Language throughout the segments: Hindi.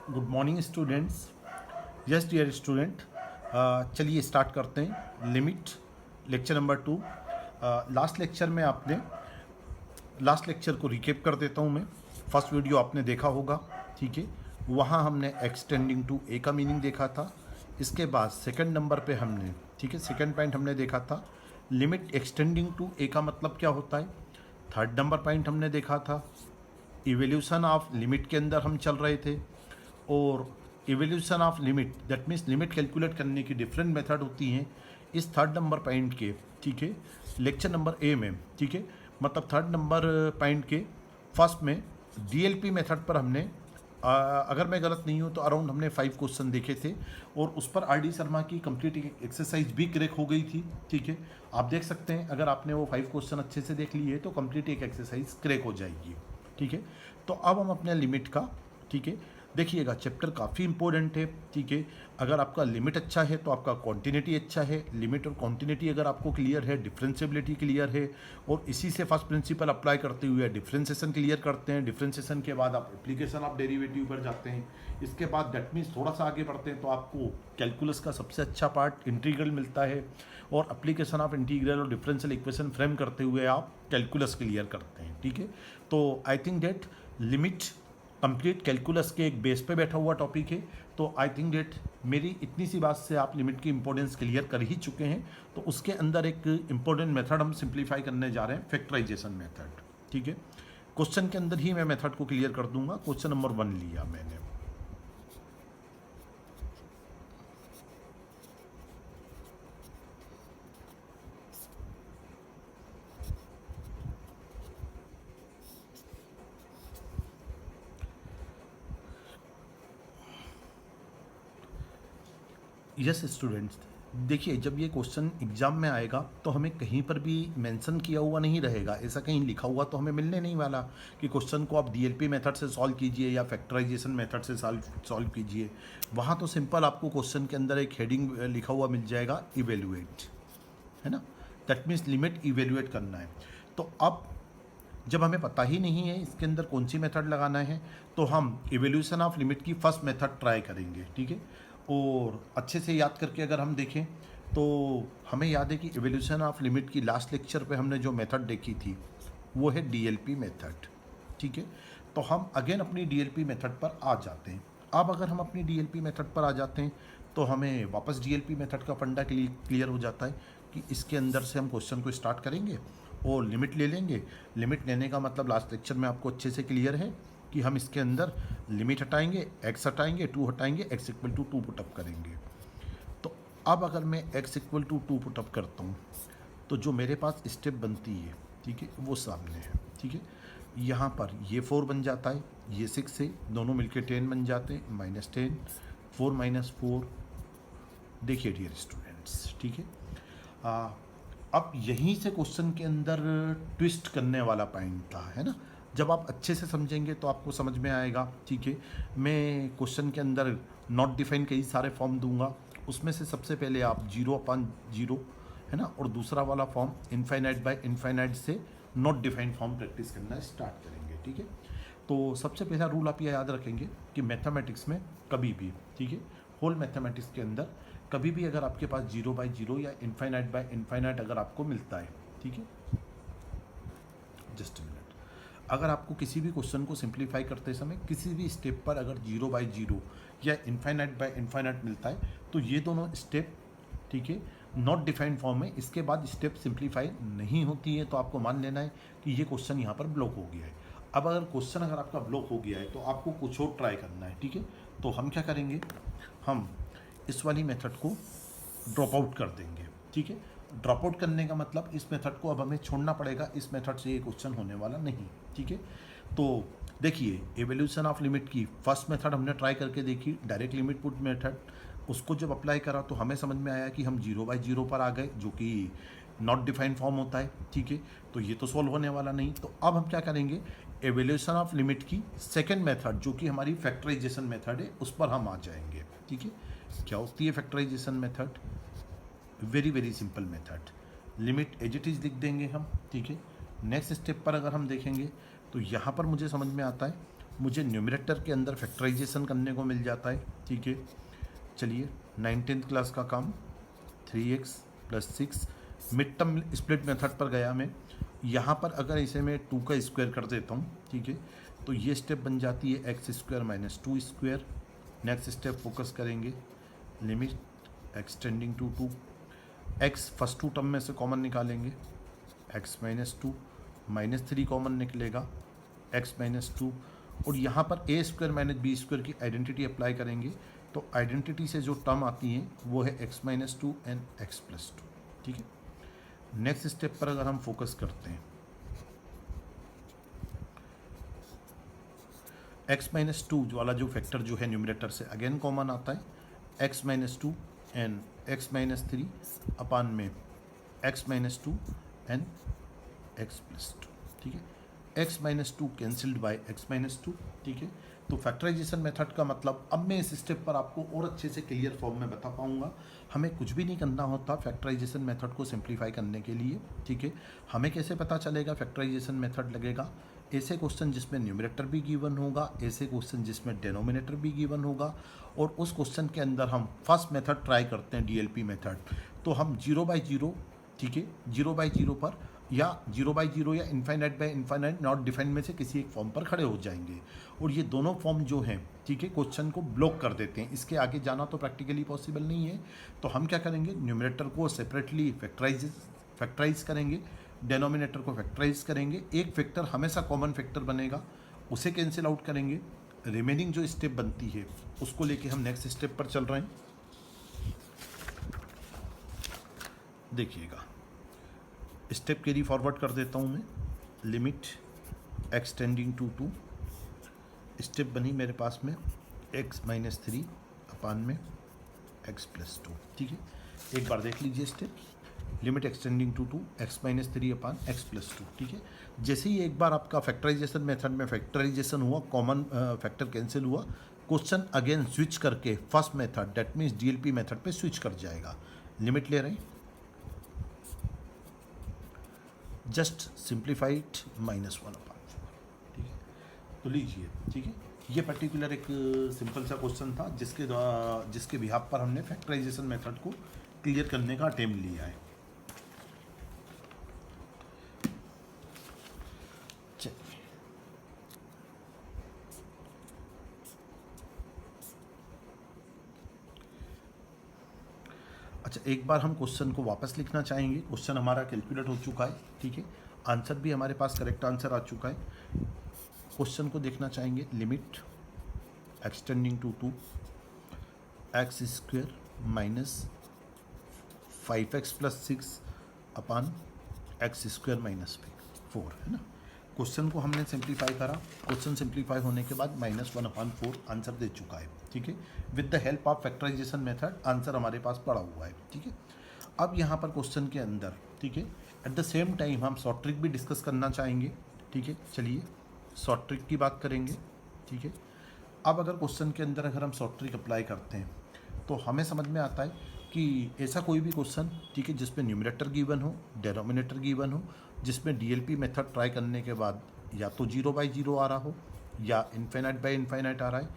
Good morning students. Yes dear student, चलिए स्टार्ट करते हैं। Limit lecture number 2। Last lecture को रिकेप कर देता हूँ मैं। फर्स्ट वीडियो आपने देखा होगा, ठीक है। वहाँ हमने एक्सटेंडिंग टू ए का मीनिंग देखा था। इसके बाद सेकंड नंबर पे हमने, ठीक है, सेकंड पॉइंट हमने देखा था लिमिट एक्सटेंडिंग टू ए का मतलब क्या होता है। थर्ड नंबर पॉइंट हमने देखा था इवोल्यूशन ऑफ लिमिट के अंदर हम चल रहे थे। और evolution of limit that means limit calculate करने की डिफरेंट मेथड होती हैं इस थर्ड नंबर पॉइंट के, ठीक है, लेक्चर नंबर ए में, ठीक है। मतलब थर्ड नंबर पॉइंट के फर्स्ट में डीएलपी मेथड पर हमने अगर मैं गलत नहीं हूँ तो अराउंड हमने 5 क्वेश्चन देखे थे और उस पर आर डी शर्मा की कंप्लीट एक्सरसाइज भी क्रैक हो गई थी, ठीक है। आप देख सकते हैं अगर आपने वो 5 क्वेश्चन अच्छे से देख लिए तो कंप्लीट एक एक्सरसाइज क्रैक हो जाएगी, ठीक है। तो अब हम अपने लिमिट का, ठीक है, देखिएगा चैप्टर काफ़ी इंपॉर्टेंट है, ठीक है। अगर आपका लिमिट अच्छा है तो आपका कॉन्टिन्यूटी अच्छा है। लिमिट और कॉन्टिन्यूटी अगर आपको क्लियर है, डिफरेंशिएबिलिटी क्लियर है और इसी से फर्स्ट प्रिंसिपल अप्लाई करते हुए डिफरेंशिएशन क्लियर करते हैं। डिफरेंशिएशन के बाद आप एप्लीकेशन ऑफ डेरिवेटिव पर जाते हैं। इसके बाद दैट मीन्स थोड़ा सा आगे बढ़ते हैं तो आपको कैलकुलस का सबसे अच्छा पार्ट इंटीग्रल मिलता है और एप्लीकेशन ऑफ इंटीग्रल और डिफरेंशियल इक्वेशन फ्रेम करते हुए आप कैलकुलस क्लियर करते हैं, ठीक है। तो I think that limit complete calculus के एक बेस पे बैठा हुआ टॉपिक है। तो आई थिंक डेट मेरी इतनी सी बात से आप लिमिट की इंपॉर्टेंस क्लियर कर ही चुके हैं। तो उसके अंदर एक इंपॉर्टेंट मेथड हम सिंप्लीफाई करने जा रहे हैं, फैक्टराइजेशन मेथड, ठीक है। क्वेश्चन के अंदर ही मैं मेथड को क्लियर कर दूंगा। क्वेश्चन नंबर 1 लिया मैंने। यस स्टूडेंट्स, देखिए जब ये क्वेश्चन एग्जाम में आएगा तो हमें कहीं पर भी मेंशन किया हुआ नहीं रहेगा, ऐसा कहीं लिखा हुआ तो हमें मिलने नहीं वाला कि क्वेश्चन को आप डीएलपी मेथड से सॉल्व कीजिए या फैक्टराइजेशन मेथड से सॉल्व कीजिए। वहाँ तो सिंपल आपको क्वेश्चन के अंदर एक हेडिंग लिखा हुआ मिल जाएगा, इवेल्युएट, है ना। दैट मीन्स लिमिट इवेल्युएट करना है। तो अब जब हमें पता ही नहीं है इसके अंदर कौन सी मेथड लगाना है तो हम इवोल्यूशन ऑफ लिमिट की फर्स्ट मेथड ट्राई करेंगे, ठीक है। और अच्छे से याद करके अगर हम देखें तो हमें याद है कि इवोल्यूशन ऑफ लिमिट की लास्ट लेक्चर पे हमने जो मेथड देखी थी वो है डीएलपी मेथड, ठीक है। तो हम अगेन अपनी डीएलपी मेथड पर आ जाते हैं। अब अगर हम अपनी डीएलपी मेथड पर आ जाते हैं तो हमें वापस डीएलपी मेथड का फंडा क्लियर हो जाता है कि इसके अंदर से हम क्वेश्चन को स्टार्ट करेंगे और लिमिट ले लेंगे। लिमिट लेने का मतलब लास्ट लेक्चर में आपको अच्छे से क्लियर है कि हम इसके अंदर लिमिट हटाएंगे, एक्स हटाएंगे, 2 हटाएंगे, एक्स इक्वल टू 2 पुटअप करेंगे। तो अब अगर मैं एक्स इक्वल टू 2 पुटअप करता हूँ तो जो मेरे पास स्टेप बनती है, ठीक है, वो सामने है, ठीक है। यहाँ पर ये 4 बन जाता है, ये 6 है, दोनों मिलके 10 बन जाते हैं, -10, 4 - 4। देखिए डियर स्टूडेंट्स, ठीक है। अब यहीं से क्वेश्चन के अंदर ट्विस्ट करने वाला पॉइंट था, है ना। जब आप अच्छे से समझेंगे तो आपको समझ में आएगा, ठीक है। मैं क्वेश्चन के अंदर नॉट डिफाइन कई सारे फॉर्म दूंगा, उसमें से सबसे पहले आप 0/0, है ना, और दूसरा वाला फॉर्म इनफाइनाइट बाय इनफाइनाइट से नॉट डिफाइंड फॉर्म प्रैक्टिस करना स्टार्ट करेंगे, ठीक है। तो सबसे पहला रूल आप ये याद रखेंगे कि मैथमेटिक्स में कभी भी, ठीक है, होल मैथमेटिक्स के अंदर कभी भी अगर आपके पास 0/0 या इनफाइनाइट बाय इनफाइनाइट अगर आपको मिलता है, ठीक है, जस्ट मिनट, अगर आपको किसी भी क्वेश्चन को सिंप्लीफाई करते समय किसी भी स्टेप पर अगर 0/0 या इनफाइनाइट बाय इनफाइनाइट मिलता है तो ये दोनों स्टेप, ठीक है, नॉट डिफाइंड फॉर्म में, इसके बाद स्टेप सिंप्लीफाई नहीं होती है। तो आपको मान लेना है कि ये क्वेश्चन यहाँ पर ब्लॉक हो गया है। अब अगर क्वेश्चन अगर आपका ब्लॉक हो गया है तो आपको कुछ और ट्राई करना है, ठीक है। तो हम क्या करेंगे, हम इस वाली मेथड को ड्रॉप आउट कर देंगे, ठीक है। ड्रॉप आउट करने का मतलब इस मेथड को अब हमें छोड़ना पड़ेगा, इस मेथड से ये क्वेश्चन होने वाला नहीं, ठीक है। तो देखिए एवोल्यूशन ऑफ लिमिट की फर्स्ट मेथड हमने ट्राई करके देखी, डायरेक्ट लिमिट पुट मेथड। उसको जब अप्लाई करा तो हमें समझ में आया कि हम 0/0 पर आ गए, जो कि नॉट डिफाइंड फॉर्म होता है, ठीक है। तो ये तो सॉल्व होने वाला नहीं। तो अब हम क्या करेंगे, एवोल्यूशन ऑफ लिमिट की सेकेंड मेथड जो कि हमारी फैक्टराइजेशन मेथड है उस पर हम आ जाएंगे, ठीक है। क्या होती है factorisation method, very very simple method. Limit as it is लिख देंगे हम, ठीक है। नेक्स्ट स्टेप पर अगर हम देखेंगे तो यहाँ पर मुझे समझ में आता है मुझे न्यूमरेटर के अंदर फैक्टराइजेशन करने को मिल जाता है, ठीक है। चलिए 19th क्लास का काम 3x + 6 mid term split method पर गया मैं। यहाँ पर अगर इसे मैं 2 का स्क्वायर कर देता हूँ, ठीक है, तो ये स्टेप बन जाती है x² - 2 square. Next step focus करेंगे, limit extending to 2, x first two term में से कॉमन निकालेंगे, x - 2 -3 कॉमन निकलेगा, x - 2, और यहाँ पर a² - b² की आइडेंटिटी अप्लाई करेंगे। तो आइडेंटिटी से जो टर्म आती है वो है x - 2 एंड x + 2, ठीक है। नेक्स्ट स्टेप पर अगर हम फोकस करते हैं, x - 2 वाला जो फैक्टर जो है न्यूमरेटर से अगेन कॉमन आता है, x - 2 एंड x - 3 अपान में x - 2 एंड x + 2, ठीक है। x - 2 कैंसिल्ड बाय x - 2, ठीक है। तो फैक्टराइजेशन मेथड का मतलब अब मैं इस स्टेप पर आपको और अच्छे से क्लियर फॉर्म में बता पाऊंगा। हमें कुछ भी नहीं करना होता फैक्टराइजेशन मेथड को सिंप्लीफाई करने के लिए, ठीक है। हमें कैसे पता चलेगा फैक्टराइजेशन मेथड लगेगा? ऐसे क्वेश्चन जिसमें न्यूमरेटर भी गिवन होगा, ऐसे क्वेश्चन जिसमें डेनोमिनेटर भी गिवन होगा, और उस क्वेश्चन के अंदर हम फर्स्ट मेथड ट्राई करते हैं DLP मेथड, तो हम 0/0, ठीक है, 0/0 पर या 0/0 या infinite by infinite not defined में से किसी एक फॉर्म पर खड़े हो जाएंगे, और ये दोनों फॉर्म जो हैं, ठीक है, क्वेश्चन को ब्लॉक कर देते हैं। इसके आगे जाना तो प्रैक्टिकली पॉसिबल नहीं है। तो हम क्या करेंगे, न्यूमरेटर को सेपरेटली फैक्टराइज करेंगे, डेनोमिनेटर को फैक्टराइज करेंगे, एक फैक्टर हमेशा कॉमन फैक्टर बनेगा, उसे कैंसिल आउट करेंगे, रिमेनिंग जो स्टेप बनती है उसको लेके हम नेक्स्ट स्टेप पर चल रहे हैं। देखिएगा, स्टेप कैरी फॉरवर्ड कर देता हूँ मैं, लिमिट एक्सटेंडिंग टू 2, स्टेप बनी मेरे पास में x - 3 अपान में x + 2, ठीक है। एक बार देख लीजिए step, limit extending to 2, x - 3 upon x + 2, ठीक है। जैसे ही एक बार आपका फैक्टराइजेशन मेथड में फैक्टराइजेशन हुआ, कॉमन फैक्टर कैंसिल हुआ, क्वेश्चन अगेन स्विच करके first method that means DLP method पे स्विच कर जाएगा। लिमिट ले रहे हैं, जस्ट सिंप्लीफाइड -1/4, ठीक है। तो लीजिए, ठीक है, ये पर्टिकुलर एक सिंपल सा क्वेश्चन था जिसके बिहाफ पर हमने फैक्टराइजेशन मेथड को क्लियर करने का अटेम्प्ट लिया है। चलिए, अच्छा, एक बार हम क्वेश्चन को वापस लिखना चाहेंगे। क्वेश्चन हमारा कैलकुलेट हो चुका है, ठीक है, आंसर भी हमारे पास करेक्ट आंसर आ चुका है। क्वेश्चन को देखना चाहेंगे, limit x tending to 2, x² - 5x + 6 upon x² - 4, है ना। क्वेश्चन को हमने सिंप्लीफाई करा, क्वेश्चन सिंप्लीफाई होने के बाद -1/4 आंसर दे चुका है, ठीक है। With the help of factorisation method answer हमारे पास पड़ा हुआ है, ठीक है। अब यहाँ पर क्वेश्चन के अंदर, ठीक है, एट द सेम टाइम हम शॉर्ट ट्रिक भी डिस्कस करना चाहेंगे, ठीक है। चलिए शॉर्ट ट्रिक की बात करेंगे, ठीक है। अब अगर क्वेश्चन के अंदर अगर हम शॉर्ट ट्रिक अप्लाई करते हैं तो हमें समझ में आता है कि ऐसा कोई भी क्वेश्चन, ठीक है, जिसमें न्यूमरेटर गिवन हो, डेनोमिनेटर गिवन हो, जिसमें DLP मेथड ट्राई करने के बाद या तो 0/0 आ रहा हो या इन्फाइनाइट बाय इन्फाइनाइट आ रहा है।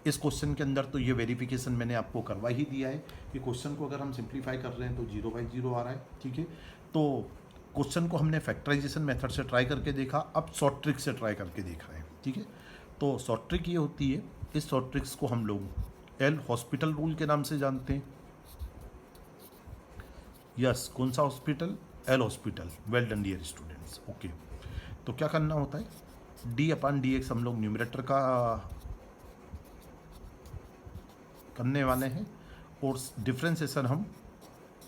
इस क्वेश्चन के अंदर तो ये वेरिफिकेशन मैंने आपको करवा ही दिया है कि क्वेश्चन को अगर हम सिंप्लीफाई कर रहे हैं तो 0/0 आ रहा है, ठीक है। तो क्वेश्चन को हमने फैक्टराइजेशन मेथड से ट्राई करके देखा, अब शॉर्ट ट्रिक से ट्राई करके देख रहे हैं, ठीक है। तो शॉर्ट ट्रिक ये होती है, इस शॉर्ट ट्रिक्स को हम लोग एल हॉस्पिटल रूल के नाम से जानते हैं। यस, कौन सा hospital? L hospital. Well done dear students, okay. तो क्या करना होता है, d/dx हम लोग न्यूमरेटर का करने वाले हैं और डिफ्रेंसिएशन हम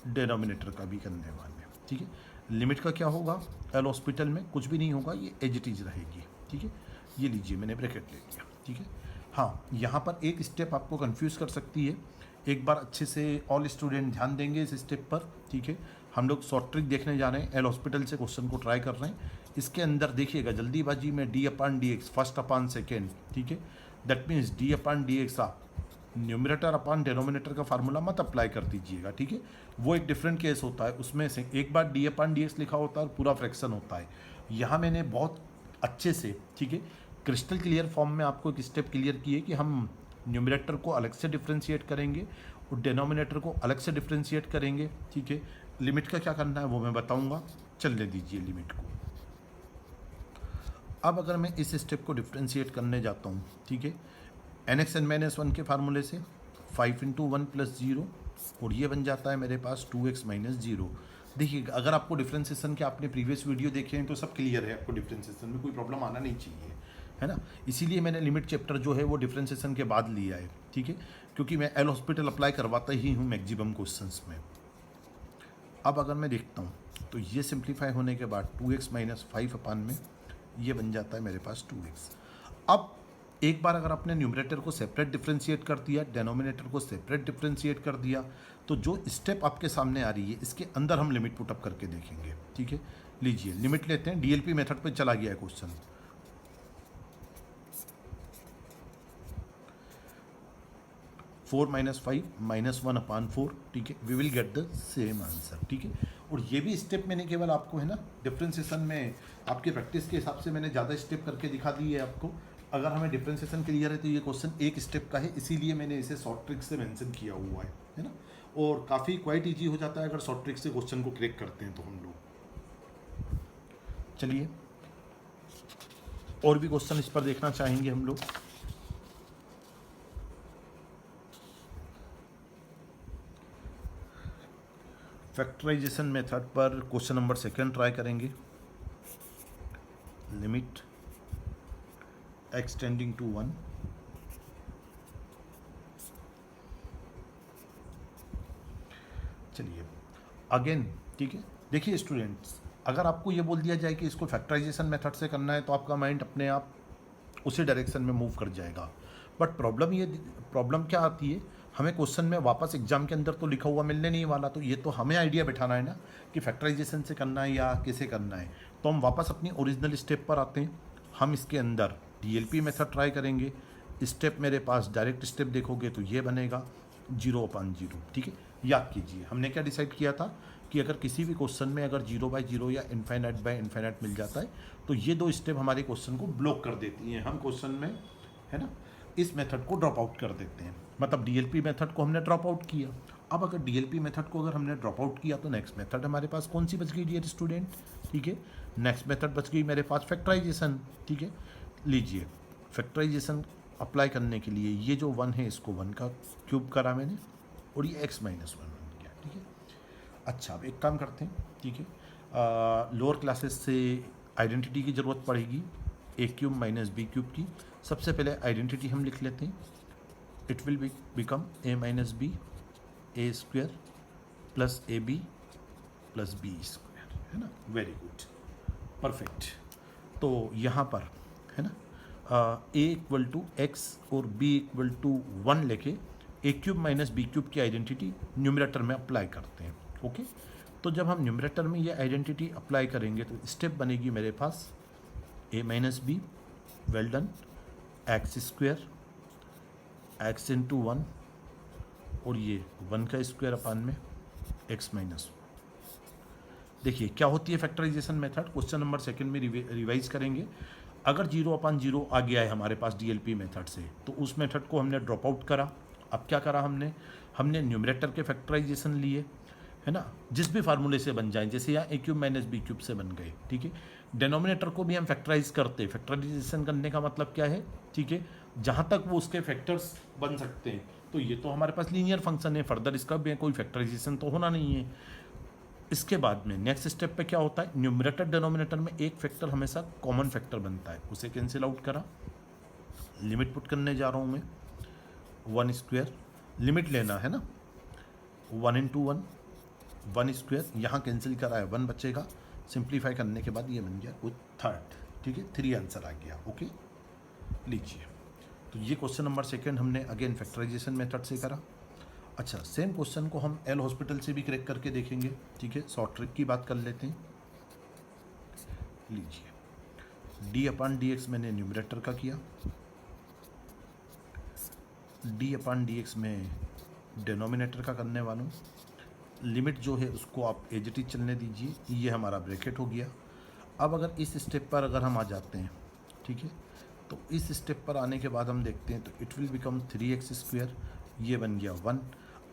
डेनोमिनेटर का भी करने वाले हैं, ठीक है। लिमिट का क्या होगा, एल हॉस्पिटल में कुछ भी नहीं होगा, ये एज इट इज रहेगी, ठीक है। ये लीजिए, मैंने ब्रैकेट ले लिया, ठीक है। हाँ, यहाँ पर एक स्टेप आपको कंफ्यूज कर सकती है, एक बार अच्छे से ऑल स्टूडेंट ध्यान देंगे इस स्टेप पर, ठीक है। हम लोग शॉर्ट ट्रिक देखने जा रहे हैं, एल हॉस्पिटल से क्वेश्चन को ट्राई कर रहे हैं। इसके अंदर देखिएगा जल्दीबाजी में d/dx फर्स्ट अपान सेकेंड, ठीक है, दैट मीन्स d/dx आप न्यूमरेटर अपान डेनोमिनेटर का फार्मूला मत अप्लाई कर दीजिएगा, ठीक है। वो एक डिफरेंट केस होता है, उसमें से एक बार d/dx लिखा होता है और पूरा फ्रैक्शन होता है। यहाँ मैंने बहुत अच्छे से, ठीक है, क्रिस्टल क्लियर फॉर्म में आपको एक स्टेप क्लियर की है कि हम न्यूमरेटर को अलग से डिफ्रेंशिएट करेंगे और डिनोमिनेटर को अलग से डिफ्रेंशिएट करेंगे, ठीक है। लिमिट का क्या करना है वो मैं बताऊंगा, चलने दीजिए लिमिट को। अब अगर मैं इस स्टेप को डिफ्रेंशिएट करने जाता हूँ, ठीक है, nxn-1 के फार्मूले से 5 इंटू 1 प्लस 0, और ये बन जाता है मेरे पास 2x माइनस 0। देखिए अगर आपको डिफ्रेंसिएशन के आपने प्रीवियस वीडियो देखे हैं तो सब क्लियर है, आपको डिफ्रेंसिएशन में कोई प्रॉब्लम आना नहीं चाहिए, है ना। इसीलिए मैंने लिमिट चैप्टर जो है वो डिफ्रेंसिएशन के बाद लिया है, ठीक है, क्योंकि मैं एल हॉस्पिटल अप्लाई करवाता ही हूँ मैक्सिमम क्वेश्चंस में। अब अगर मैं देखता हूँ तो ये सिंप्लीफाई होने के बाद 2x माइनस 5 अपान में ये बन जाता है मेरे पास 2x। अब एक बार अगर आपने न्यूमरेटर को सेपरेट डिफ्रेंशिएट कर दिया, डेनोमिनेटर को सेपरेट डिफ्रेंशिएट कर दिया, तो जो स्टेप आपके सामने आ रही है इसके अंदर हम लिमिट पुट अप करके देखेंगे, ठीक है। लीजिए लिमिट लेते हैं, डीएलपी मेथड पे चला गया है क्वेश्चन। 4 माइनस 5 माइनस 1 अपान 4, ठीक है, we will get the same answer, ठीक है। और ये भी स्टेप मैंने केवल आपको, है ना, डिफ्रेंसिएशन में आपके प्रैक्टिस के हिसाब से मैंने ज़्यादा स्टेप करके दिखा दी है आपको। अगर हमें डिफ्रेंसिएशन क्लियर है तो ये क्वेश्चन एक स्टेप का है, इसीलिए मैंने इसे शॉर्ट ट्रिक से मेंशन किया हुआ है ना। और काफ़ी क्वाइट ईजी हो जाता है अगर शॉर्ट ट्रिक से क्वेश्चन को क्रैक करते हैं तो हम लोग। चलिए और भी क्वेश्चन इस पर देखना चाहेंगे हम लोग। फैक्टराइजेशन मेथड पर क्वेश्चन नंबर 2 ट्राई करेंगे। लिमिट x टेंडिंग टू 1, चलिए अगेन, ठीक है। देखिए स्टूडेंट्स, अगर आपको ये बोल दिया जाए कि इसको फैक्टराइजेशन मेथड से करना है तो आपका माइंड अपने आप उसी डायरेक्शन में मूव कर जाएगा। बट प्रॉब्लम क्या आती है, हमें क्वेश्चन में वापस एग्जाम के अंदर तो लिखा हुआ मिलने नहीं वाला, तो ये तो हमें आइडिया बैठाना है ना कि फैक्टराइजेशन से करना है या कैसे करना है। तो हम वापस अपनी ओरिजिनल स्टेप पर आते हैं। हम इसके अंदर डीएलपी मेथड ट्राई करेंगे। स्टेप मेरे पास डायरेक्ट स्टेप देखोगे तो ये बनेगा 0/0, ठीक है। याद कीजिए हमने क्या डिसाइड किया था कि अगर किसी भी क्वेश्चन में अगर 0/0 या इन्फाइनाइट बाय इन्फाइनाइट मिल जाता है तो ये दो स्टेप हमारे क्वेश्चन को ब्लॉक कर देती हैं। हम क्वेश्चन में, है ना, इस मेथड को ड्रॉप आउट कर देते हैं। मतलब डीएलपी मेथड को हमने ड्रॉप आउट किया। अब अगर डीएलपी मेथड को अगर हमने ड्रॉप आउट किया तो नेक्स्ट मेथड हमारे पास कौन सी बच गई डियर स्टूडेंट, ठीक है। नेक्स्ट मेथड बच गई मेरे पास फैक्टराइजेशन, ठीक है। लीजिए फैक्टराइजेशन अप्लाई करने के लिए ये जो 1 है इसको 1 का क्यूब करा मैंने और ये x माइनस 1 बन गया, ठीक है। अच्छा अब एक काम करते हैं, ठीक है, लोअर क्लासेस से आइडेंटिटी की ज़रूरत पड़ेगी a cube minus B cube की। सबसे पहले आइडेंटिटी हम लिख लेते हैं। It will become a minus B A square plus A B plus B square, है ना। Very good, perfect. तो यहाँ पर, है ना, a इक्वल टू एक्स और b इक्वल टू 1 लेके a cube minus B cube की आइडेंटिटी न्यूमरेटर में अप्लाई करते हैं, ओके। तो जब हम न्यूमरेटर में ये आइडेंटिटी अप्लाई करेंगे तो स्टेप बनेगी मेरे पास a minus B, well done, X square X into 1 और ये 1 का स्क्वायर अपान में x माइनस। देखिए क्या होती है फैक्टराइजेशन मेथड, क्वेश्चन नंबर 2 में रिवाइज करेंगे। अगर 0/0 आ गया है हमारे पास डीएलपी मेथड से तो उस मेथड को हमने ड्रॉप आउट करा। अब क्या करा हमने न्यूमरेटर के फैक्टराइजेशन लिए, है ना, जिस भी फार्मूले से बन जाए, जैसे यहाँ a cube minus B cube से बन गए, ठीक है। डेनोमिनेटर को भी हम फैक्टराइज करते हैं। फैक्टराइजेशन करने का मतलब क्या है, ठीक है, जहाँ तक वो उसके फैक्टर्स बन सकते हैं। तो ये तो हमारे पास लीनियर फंक्शन है, फर्दर इसका भी कोई फैक्टराइजेशन तो होना नहीं है। इसके बाद में नेक्स्ट स्टेप पे क्या होता है, न्यूमरेटर डेनोमिनेटर में एक फैक्टर हमेशा कॉमन फैक्टर बनता है, उसे कैंसिल आउट करा। लिमिट पुट करने जा रहा हूँ मैं 1 स्क्वायर, लिमिट लेना है ना, 1 इंटू 1 स्क्वायर, यहाँ कैंसिल करा है 1 बचेगा। सिंप्लीफाई करने के बाद ये बन गया कुछ 3, ठीक है, 3 आंसर आ गया, ओके। लीजिए तो ये क्वेश्चन नंबर 2 हमने अगेन फैक्टराइजेशन मेथड से करा। अच्छा सेम क्वेश्चन को हम एल हॉस्पिटल से भी क्रैक करके देखेंगे, ठीक है। शॉर्ट ट्रिक की बात कर लेते हैं। लीजिए d/dx मैंने न्यूमरेटर का किया, d/dx में डेनोमिनेटर का करने वाला हूँ। लिमिट जो है उसको आप एज इट इज चलने दीजिए, ये हमारा ब्रैकेट हो गया। अब अगर इस स्टेप पर अगर हम आ जाते हैं, ठीक है, तो इस स्टेप पर आने के बाद हम देखते हैं तो इट विल बिकम 3x², ये बन गया 1।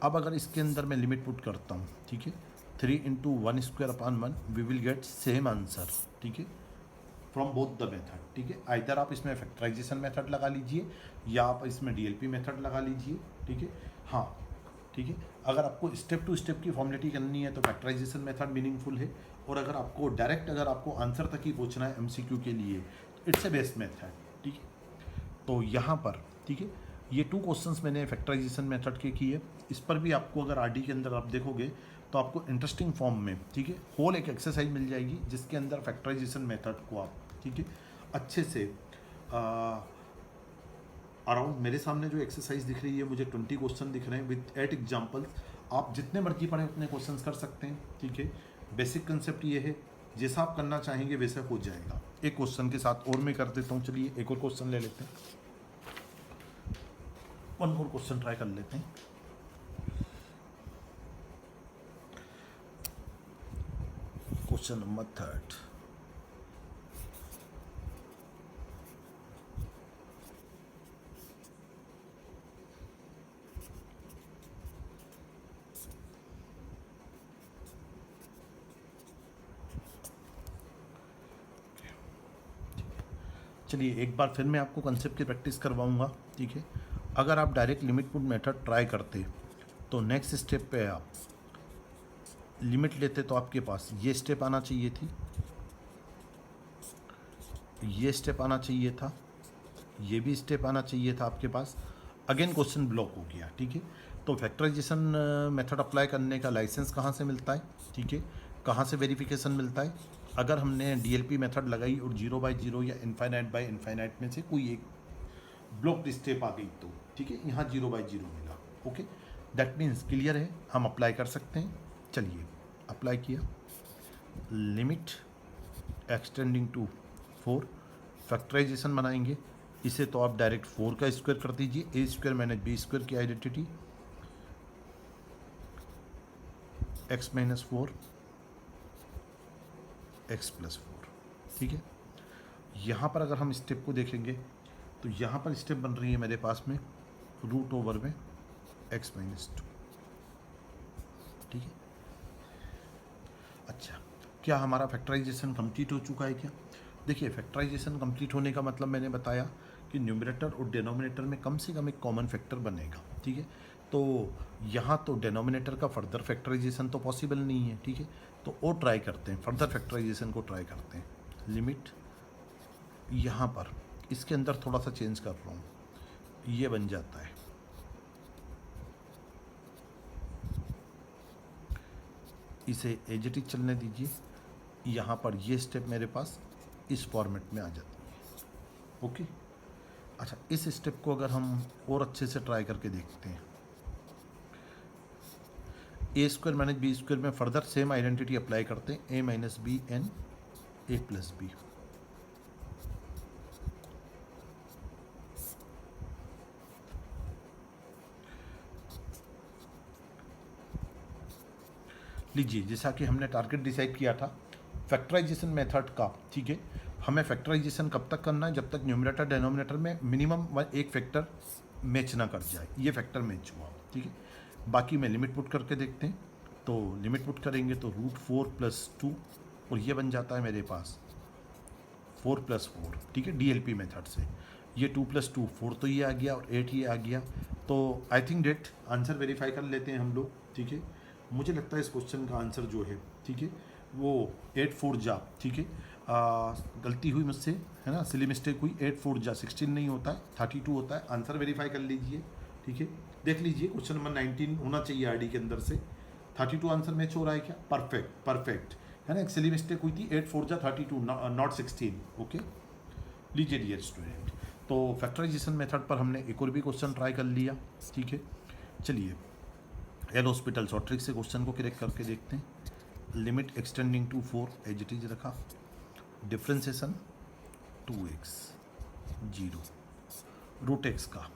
अब अगर इसके अंदर मैं लिमिट पुट करता हूँ, ठीक है, 3 × 1² we will get same answer, ठीक है, फ्रॉम बोथ द मेथड, ठीक है। आइदर आप इसमें फैक्टराइजेशन मेथड लगा लीजिए या आप इसमें डीएलपी मेथड लगा लीजिए, ठीक है। हाँ, ठीक है, अगर आपको स्टेप टू स्टेप की फॉर्मेलिटी करनी है तो फैक्टराइजेशन मेथड मीनिंगफुल है, और अगर आपको डायरेक्ट अगर आपको आंसर तक ही पूछना है एमसीक्यू के लिए तो इट्स ए बेस्ट मेथड, ठीक है। तो यहाँ पर, ठीक है, ये 2 क्वेश्चंस मैंने फैक्टराइजेशन मेथड के किए। इस पर भी आपको अगर आरडी के अंदर आप देखोगे तो आपको इंटरेस्टिंग फॉर्म में, ठीक है, होल एक एक्सरसाइज मिल जाएगी जिसके अंदर फैक्टराइजेशन मेथड को आप, ठीक है, अच्छे से अराउंड मेरे सामने जो एक्सरसाइज दिख रही है मुझे 20 क्वेश्चन दिख रहे हैं विद 8 एग्जाम्पल्स। आप जितने मर्जी पढ़ें उतने क्वेश्चंस कर सकते हैं, ठीक है। बेसिक कंसेप्ट ये है, जैसा आप करना चाहेंगे वैसा हो जाएगा। एक क्वेश्चन के साथ और मैं कर देता हूँ, चलिए एक और क्वेश्चन ले लेते हैं, 1 मोर क्वेश्चन ट्राई कर लेते हैं। Question number 3। चलिए एक बार फिर मैं आपको कंसेप्ट की प्रैक्टिस करवाऊंगा, ठीक है। अगर आप direct limit put method try करते तो नेक्स्ट स्टेप पे आप लिमिट लेते तो आपके पास ये स्टेप आना चाहिए थी, ये स्टेप आना चाहिए था, ये भी स्टेप आना चाहिए था आपके पास। अगेन क्वेश्चन ब्लॉक हो गया, ठीक है। तो फैक्टराइजेशन मेथड अप्लाई करने का लाइसेंस कहाँ से मिलता है, ठीक है, कहाँ से वेरिफिकेशन मिलता है? अगर हमने डीएलपी मेथड लगाई और 0/0 या इनफाइनाइट में से कोई एक ब्लॉक स्टेप आ गई तो, ठीक है, यहाँ 0/0 मिला, ओके, दैट मीन्स क्लियर है, हम अप्लाई कर सकते हैं। चलिए अप्लाई किया, लिमिट एक्सटेंडिंग टू 4, फैक्टराइजेशन बनाएंगे। इसे तो आप डायरेक्ट 4 का स्क्वायर कर दीजिए, a² - b² की आइडेंटिटी, x - 4 x + 4, ठीक है। यहाँ पर अगर हम स्टेप को देखेंगे तो यहाँ पर स्टेप बन रही है मेरे पास में √ओवर में x - 2, ठीक है। अच्छा, क्या हमारा फैक्टराइजेशन कंप्लीट हो चुका है क्या? देखिए, फैक्टराइजेशन कंप्लीट होने का मतलब मैंने बताया कि न्यूमरेटर और डिनोमिनेटर में कम से कम एक कॉमन फैक्टर बनेगा, ठीक है। तो यहाँ तो डिनोमिनेटर का फर्दर फैक्टराइजेशन तो पॉसिबल नहीं है, ठीक है। तो और ट्राई करते हैं, फर्दर फैक्टराइजेशन को ट्राई करते हैं। लिमिट यहाँ पर इसके अंदर थोड़ा सा चेंज कर रहा हूँ, ये बन जाता है इसे एज इट इज चलने दीजिए। यहाँ पर ये स्टेप मेरे पास इस फॉर्मेट में आ जाती है, ओके। अच्छा, इस स्टेप को अगर हम और अच्छे से ट्राई करके देखते हैं, a² - b² में फर्दर सेम आइडेंटिटी अप्लाई करते हैं, a - b n a + b, लीजिए जैसा कि हमने टारगेट डिसाइड किया था फैक्टराइजेशन मेथड का, ठीक है। हमें फैक्टराइजेशन कब तक करना है? जब तक न्यूमरेटर डिनोमिनेटर में मिनिमम एक फैक्टर मैच ना कर जाए। ये फैक्टर मैच हुआ, ठीक है। बाकी में लिमिट पुट करके देखते हैं। तो लिमिट पुट करेंगे तो √4 + 2 और ये बन जाता है मेरे पास 4 + 4, ठीक है, डीएलपी मेथड से। ये 2 + 2 4 तो ये आ गया और 8 ये आ गया। तो I think that answer verify कर लेते हैं हम लोग, ठीक है। मुझे लगता है इस क्वेश्चन का आंसर जो है, ठीक है, वो 8 4 जा, ठीक है। गलती हुई मुझसे, है ना, सिली मिस्टेक हुई, 8 4 जा 16 नहीं होता है, 32 होता है। आंसर वेरीफाई कर लीजिए, ठीक है। देख लीजिए क्वेश्चन नंबर 19 होना चाहिए आरडी के अंदर से। 32 आंसर मैच हो रहा है क्या? परफेक्ट परफेक्ट, है ना। एक सिली मिस्टेक हुई थी, 8 4 जा 32 नॉट 16, ओके। लीजिए डियर स्टूडेंट, तो फैक्टराइजेशन मेथड पर हमने एक और भी क्वेश्चन ट्राई कर लिया, ठीक है। चलिए एल हॉस्पिटल्स और ट्रिक से क्वेश्चन को करेक्ट करके देखते हैं। Limit extending to 4 as it is रखा, डिफ्रेंसिएशन 2x 0 √x का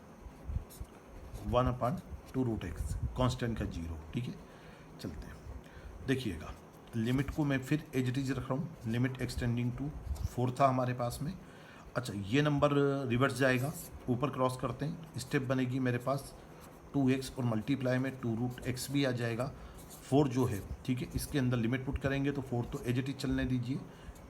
1/2 √x कांस्टेंट का 0, ठीक है। चलते हैं, देखिएगा लिमिट को मैं फिर एज इट इज रख रहा हूँ। लिमिट एक्सटेंडिंग टू 4 था हमारे पास में, अच्छा, ये नंबर रिवर्स जाएगा, ऊपर क्रॉस करते हैं, स्टेप बनेगी मेरे पास 2x और मल्टीप्लाई में 2√x भी आ जाएगा। 4 जो है, ठीक है, इसके अंदर लिमिट पुट करेंगे तो 4 तो एज इट इज चलने दीजिए,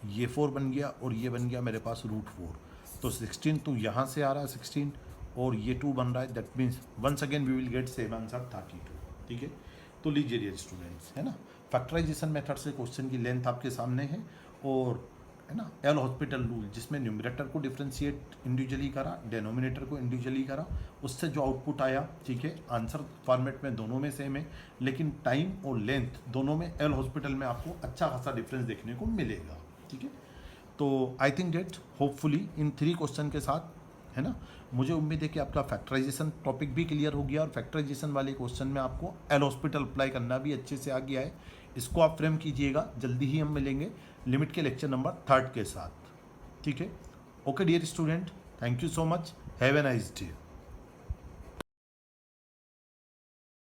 ये 4 बन गया और ये बन गया मेरे पास √4। तो 16 तो यहाँ से आ रहा है 16 और ये 2 बन रहा है, that means once again we will get same answer 32। ठीक है, तो लीजिए डियर स्टूडेंट्स, है ना, फैक्टराइजेशन मेथड से क्वेश्चन की लेंथ आपके सामने है और है ना एल हॉस्पिटल रूल, जिसमें न्यूमरेटर को डिफ्रेंशिएट इंडिविजुअली करा, डेनोमिनेटर को इंडिविजुअली करा, उससे जो आउटपुट आया, ठीक है, आंसर फॉर्मेट में दोनों में सेम है, लेकिन टाइम और लेंथ दोनों में एल हॉस्पिटल में आपको अच्छा खासा डिफरेंस देखने को मिलेगा। ठीक है, तो I think that hopefully in 3 question के साथ, है ना, मुझे उम्मीद है कि आपका फैक्टराइजेशन टॉपिक भी क्लियर हो गया और फैक्टराइजेशन वाले क्वेश्चन में आपको एल हॉस्पिटल अप्लाई करना भी अच्छे से आ गया है। इसको आप फ्रेम कीजिएगा, जल्दी ही हम मिलेंगे लिमिट के लेक्चर नंबर 3 के साथ। ठीक है, okay dear student, thank you so much, have a nice day.